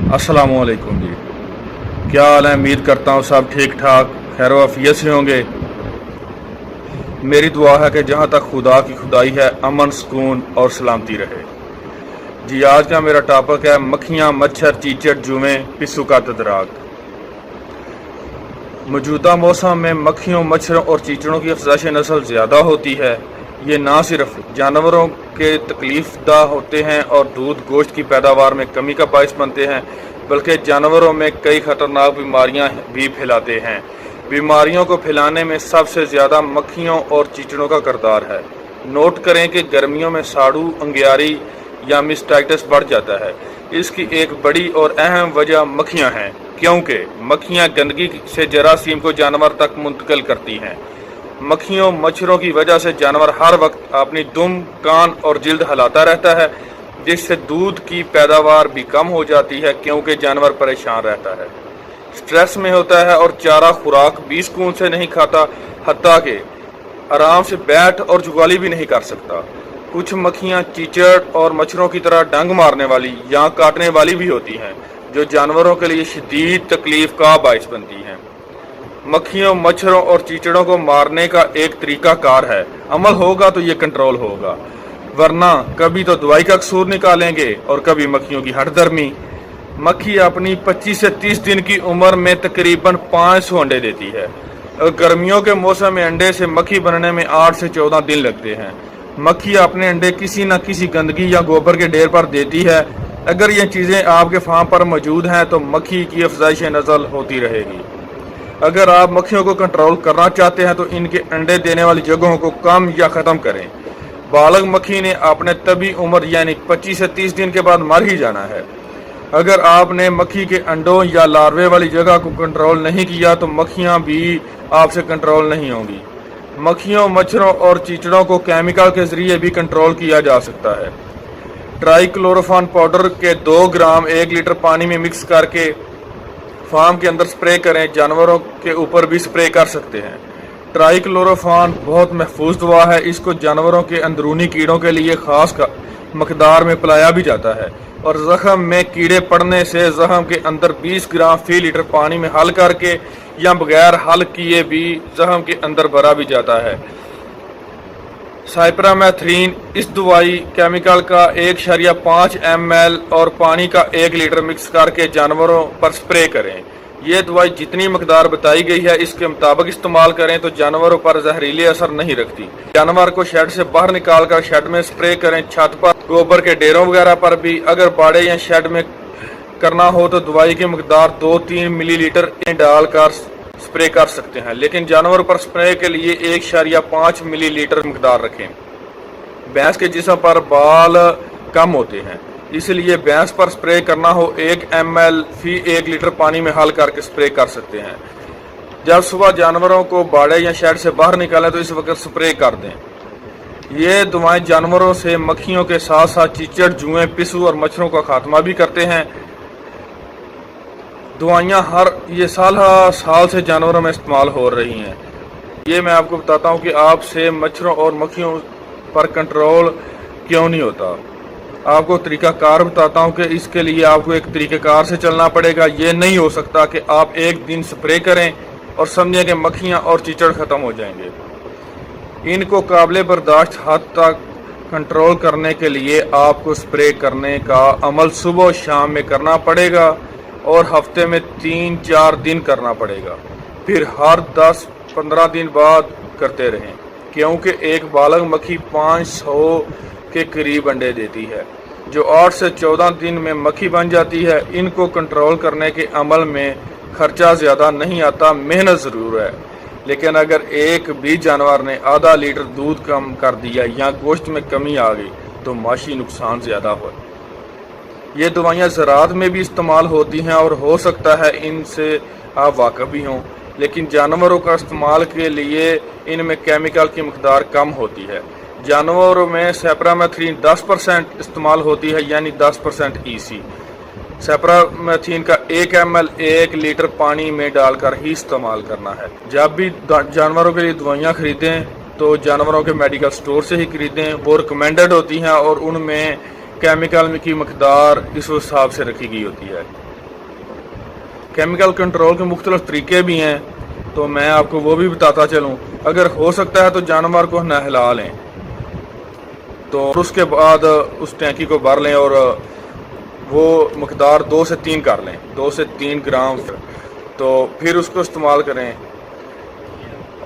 अस्सलामुअलैकुम जी। क्या हाल है? उम्मीद करता हूँ सब ठीक ठाक खैर आफियत से होंगे। मेरी दुआ है कि जहाँ तक खुदा की खुदाई है अमन सुकून और सलामती रहे। जी, आज का मेरा टॉपिक है मक्खियाँ, मच्छर, चीचड़, जुएँ, पिस्सू का तदराक। मौजूदा मौसम में मक्खियों, मच्छरों और चीचड़ों की अफजाइश नस्ल ज़्यादा होती है। ये ना सिर्फ जानवरों के तकलीफदा होते हैं और दूध गोश्त की पैदावार में कमी का बायस बनते हैं, बल्कि जानवरों में कई खतरनाक बीमारियां भी फैलाते हैं। बीमारियों को फैलाने में सबसे ज़्यादा मक्खियों और चीचड़ों का किरदार है। नोट करें कि गर्मियों में साड़ू, अंगियारी या मिस्टाइटिस बढ़ जाता है। इसकी एक बड़ी और अहम वजह मक्खियां हैं, क्योंकि मक्खियां गंदगी से जरासीम को जानवर तक मुंतकिल करती हैं। मक्खियों, मच्छरों की वजह से जानवर हर वक्त अपनी दुम, कान और जिल्द हिलाता रहता है, जिससे दूध की पैदावार भी कम हो जाती है, क्योंकि जानवर परेशान रहता है, स्ट्रेस में होता है और चारा खुराक भी सुकून से नहीं खाता, हत्ता कि आराम से बैठ और जुगाली भी नहीं कर सकता। कुछ मक्खियाँ चीचड़ और मच्छरों की तरह डंग मारने वाली या काटने वाली भी होती हैं, जो जानवरों के लिए शदीद तकलीफ का बायस बनती हैं। मक्खियों, मच्छरों और चीचड़ों को मारने का एक तरीका कार है। अमल होगा तो ये कंट्रोल होगा, वरना कभी तो दवाई का कसूर निकालेंगे और कभी मक्खियों की हठधर्मी। मक्खी अपनी 25 से 30 दिन की उम्र में तकरीबन 500 अंडे देती है। और गर्मियों के मौसम में अंडे से मक्खी बनने में 8 से 14 दिन लगते हैं। मक्खी अपने अंडे किसी न किसी गंदगी या गोबर के ढेर पर देती है। अगर ये चीज़ें आपके फार्म पर मौजूद हैं तो मक्खी की अफजाइश नस्ल होती रहेगी। अगर आप मक्खियों को कंट्रोल करना चाहते हैं तो इनके अंडे देने वाली जगहों को कम या ख़त्म करें। बालग मक्खी ने अपने तभी उम्र यानी 25 से 30 दिन के बाद मर ही जाना है। अगर आपने मक्खी के अंडों या लार्वे वाली जगह को कंट्रोल नहीं किया तो मक्खियां भी आपसे कंट्रोल नहीं होंगी। मक्खियों, मच्छरों और चीचड़ों को केमिकल के जरिए भी कंट्रोल किया जा सकता है। ट्राइक्लोरोफान पाउडर के 2 ग्राम 1 लीटर पानी में मिक्स करके फार्म के अंदर स्प्रे करें। जानवरों के ऊपर भी स्प्रे कर सकते हैं। ट्राइक्लोरोफान बहुत महफूज दवा है। इसको जानवरों के अंदरूनी कीड़ों के लिए खास मकदार में पिलाया भी जाता है और जख्म में कीड़े पड़ने से जख्म के अंदर 20 ग्राम फी लीटर पानी में हल करके या बगैर हल किए भी जख्म के अंदर भरा भी जाता है। साइपरामेथ्रिन इस दवाई केमिकल का 1.5 ml और पानी का 1 लीटर मिक्स करके जानवरों पर स्प्रे करें। ये दवाई जितनी मकदार बताई गई है इसके मुताबिक इस्तेमाल करें तो जानवरों पर जहरीले असर नहीं रखती। जानवर को शेड से बाहर निकाल कर शेड में स्प्रे करें। छत पर, गोबर के ढेरों वगैरह पर भी अगर बाड़े या शेड में करना हो तो दवाई की मकदार 2-3 मिलीलीटर डालकर स्प्रे कर सकते हैं, लेकिन जानवर पर स्प्रे के लिए 1.5 मिलीलीटर मकदार रखें। भैंस के जिस्म पर बाल कम होते हैं, इसलिए भैंस पर स्प्रे करना हो 1 ml फी 1 लीटर पानी में हल करके स्प्रे कर सकते हैं। जब सुबह जानवरों को बाड़े या शेड से बाहर निकालें तो इस वक्त स्प्रे कर दें। ये दवाएं जानवरों से मक्खियों के साथ साथ चीचड़, जुएं, पिस्सू और मच्छरों का खात्मा भी करते हैं। दवाइयाँ ये साल से जानवरों में इस्तेमाल हो रही हैं। ये मैं आपको बताता हूँ कि आपसे मच्छरों और मक्खियों पर कंट्रोल क्यों नहीं होता। आपको तरीकाकार बताता हूँ कि इसके लिए आपको एक तरीक़ाकार से चलना पड़ेगा। ये नहीं हो सकता कि आप एक दिन स्प्रे करें और समझें कि मक्खियाँ और चीचड़ ख़त्म हो जाएंगे। इनको काबिल बर्दाश्त हद तक कंट्रोल करने के लिए आपको स्प्रे करने का अमल सुबह और शाम में करना पड़ेगा और हफ्ते में 3-4 दिन करना पड़ेगा। फिर हर 10-15 दिन बाद करते रहें, क्योंकि एक बालग मक्खी 500 के करीब अंडे देती है, जो 8 से 14 दिन में मक्खी बन जाती है। इनको कंट्रोल करने के अमल में खर्चा ज़्यादा नहीं आता, मेहनत ज़रूर है, लेकिन अगर एक भी जानवर ने आधा लीटर दूध कम कर दिया या गोश्त में कमी आ गई तो माशी नुकसान ज़्यादा हो। ये दवाइयाँ ज़राअत में भी इस्तेमाल होती हैं और हो सकता है इनसे आप वाकिफ़ भी हों, लेकिन जानवरों का इस्तेमाल के लिए इनमें केमिकल की मकदार कम होती है। जानवरों में साइपरामेथ्रिन 10% इस्तेमाल होती है, यानी 10% EC। साइपरामेथ्रिन का 1 ml 1 लीटर पानी में डालकर ही इस्तेमाल करना है। जब भी जानवरों के लिए दवाइयाँ खरीदें तो जानवरों के मेडिकल स्टोर से ही खरीदें। वो रिकमेंडेड होती हैं और उनमें केमिकल की मकदार इस हिसाब से रखी गई होती है। کیمیکل کنٹرول کے مختلف طریقے بھی ہیں، تو میں آپ کو وہ بھی بتاتا چلوں۔ اگر ہو سکتا ہے تو جانور کو نہلا لیں، تو اس کے بعد اس ٹینکی کو بھر لیں اور وہ مقدار 2 سے 3 کر لیں، 2 سے 3 گرام، تو پھر اس کو استعمال کریں۔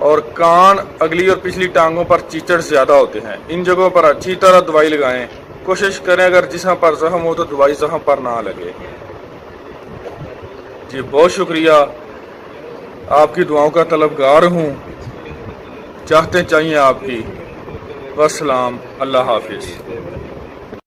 اور کان، اگلی اور پچھلی ٹانگوں پر چیچڑ زیادہ ہوتے ہیں، ان جگہوں پر اچھی طرح دوائی لگائیں۔ کوشش کریں اگر جسم پر زخم ہو تو دوائی زخم پر نہ لگے۔ جی بہت شکریہ، آپ کی دعاؤں کا طلبگار ہوں، چاہتے چاہیے آپ کی۔ والسلام، اللہ حافظ۔